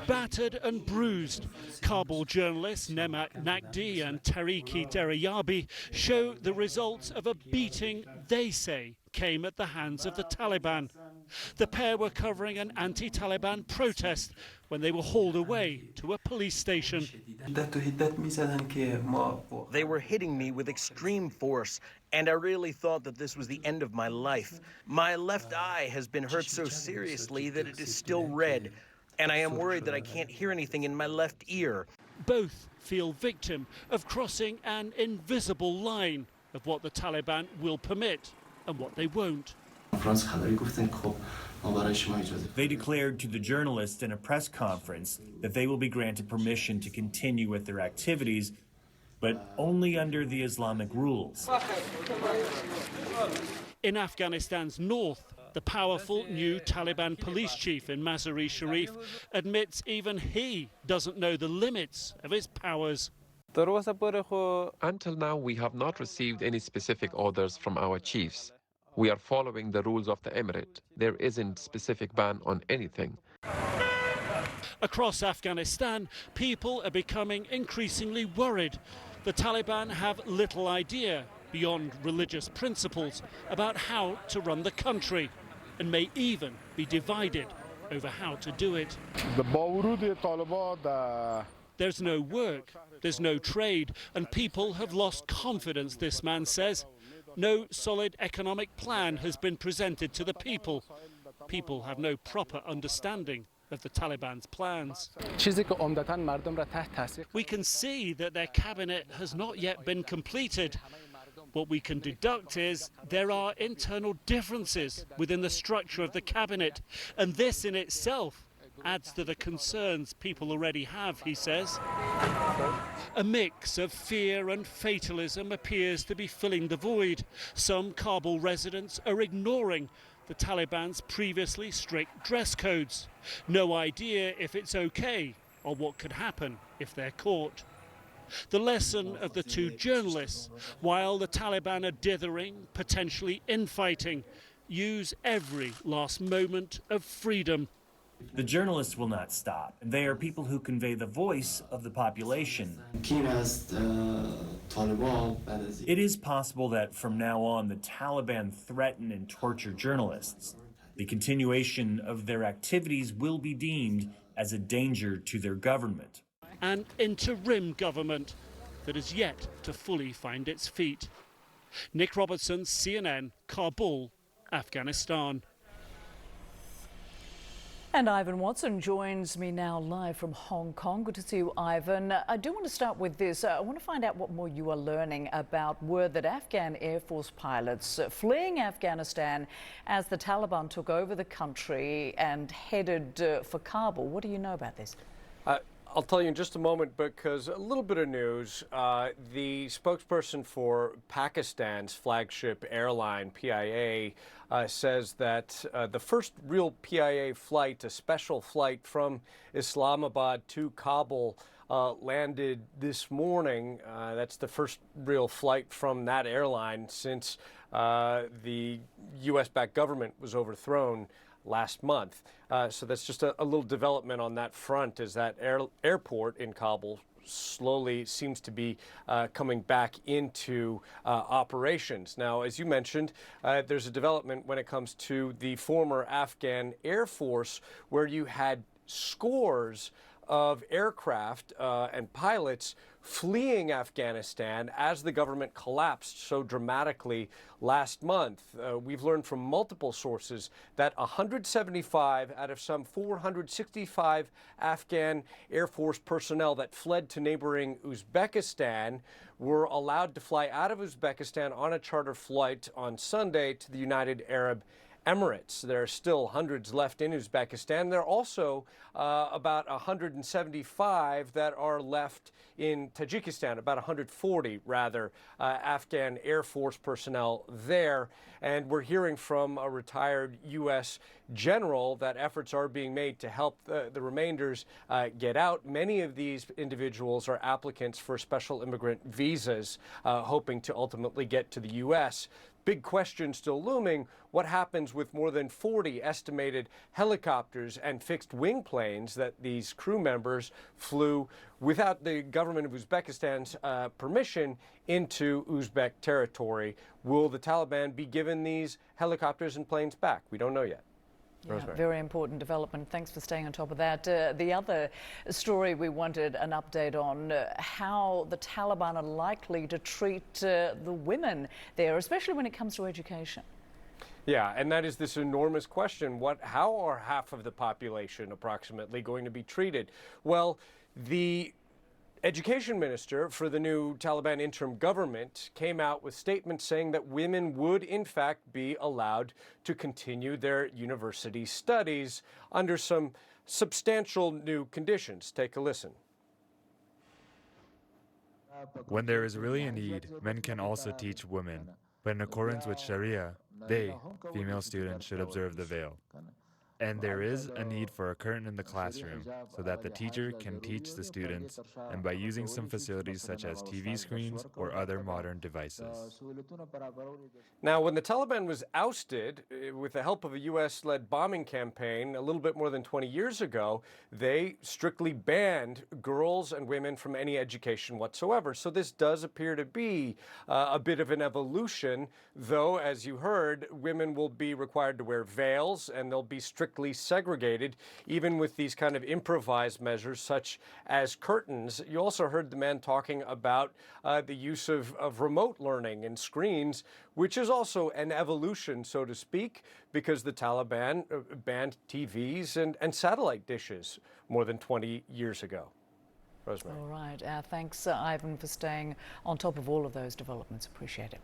Battered and bruised, Kabul journalists Nemat Naqdi and Tariqi Derayabi show the results of a beating they say came at the hands of the Taliban. The pair were covering an anti-Taliban protest when they were hauled away to a police station. They were hitting me with extreme force, and I really thought that this was the end of my life. My left eye has been hurt so seriously that it is still red, and I am worried that I can't hear anything in my left ear. Both feel victim of crossing an invisible line of what the Taliban will permit and what they won't. They declared to the journalists in a press conference that they will be granted permission to continue with their activities, but only under the Islamic rules. In Afghanistan's north, the powerful new Taliban police chief in Mazar-e-Sharif admits even he doesn't know the limits of his powers. Until now, we have not received any specific orders from our chiefs. We are following the rules of the emirate. There isn't specific ban on anything. Across Afghanistan, people are becoming increasingly worried. The Taliban have little idea, beyond religious principles, about how to run the country, and may even be divided over how to do it. There's no work, there's no trade, and people have lost confidence, this man says. No solid economic plan has been presented to the people. People have no proper understanding of the Taliban's plans. We can see that their cabinet has not yet been completed. What we can deduct is there are internal differences within the structure of the cabinet, and this in itself adds to the concerns people already have, he says. A mix of fear and fatalism appears to be filling the void. Some Kabul residents are ignoring the Taliban's previously strict dress codes. No idea if it's okay or what could happen if they're caught. The lesson of the two journalists, while the Taliban are dithering, potentially infighting, use every last moment of freedom. The journalists will not stop. They are people who convey the voice of the population. It is possible that from now on the Taliban threaten and torture journalists. The continuation of their activities will be deemed as a danger to their government. An interim government that is yet to fully find its feet. Nick Robertson, CNN, Kabul, Afghanistan. And Ivan Watson joins me now live from Hong Kong. Good to see you, Ivan. I do want to start with this. I want to find out what more you are learning about word that Afghan Air Force pilots fleeing Afghanistan as the Taliban took over the country and headed for Kabul. What do you know about this? I'll tell you in just a moment, because a little bit of news. The spokesperson for Pakistan's flagship airline, PIA, says that the first real PIA flight, a special flight from Islamabad to Kabul, landed this morning. That's the first real flight from that airline since the U.S.-backed government was overthrown last month. So that's just a little development on that front, as that airport in Kabul slowly seems to be coming back into operations. Now, as you mentioned, there's a development when it comes to the former Afghan Air Force, where you had scores of aircraft and pilots fleeing Afghanistan as the government collapsed so dramatically last month. We've learned from multiple sources that 175 out of some 465 Afghan Air Force personnel that fled to neighboring Uzbekistan were allowed to fly out of Uzbekistan on a charter flight on Sunday to the United Arab Emirates. There are still hundreds left in Uzbekistan. There are also about 175 that are left in Tajikistan, about 140 rather, Afghan Air Force personnel there. And we're hearing from a retired U.S. general that efforts are being made to help the remainders get out. Many of these individuals are applicants for special immigrant visas, hoping to ultimately get to the U.S. big question still looming: what happens with more than 40 estimated helicopters and fixed wing planes that these crew members flew without the government of Uzbekistan's permission into Uzbek territory? Will the Taliban be given these helicopters and planes back? We don't know yet. Yeah, very important development. Thanks for staying on top of that. The other story we wanted an update on, how the Taliban are likely to treat the women there, especially when it comes to education. Yeah, and that is this enormous question. How are half of the population approximately going to be treated? Well, the education minister for the new Taliban interim government came out with statements saying that women would in fact be allowed to continue their university studies under some substantial new conditions. Take a listen. When there is really a need, men can also teach women. But in accordance with Sharia, they, female students, should observe the veil. And there is a need for a curtain in the classroom so that the teacher can teach the students, and by using some facilities such as TV screens or other modern devices. Now, when the Taliban was ousted with the help of a U.S.-led bombing campaign a little bit more than 20 years ago, they strictly banned girls and women from any education whatsoever. So this does appear to be a bit of an evolution, though, as you heard, women will be required to wear veils and they'll be strictly segregated, even with these kind of improvised measures such as curtains. You also heard the man talking about the use of remote learning and screens, which is also an evolution, so to speak, because the Taliban banned TVs and satellite dishes more than 20 years ago. Rosemary. All right. Thanks, Ivan, for staying on top of all of those developments. Appreciate it.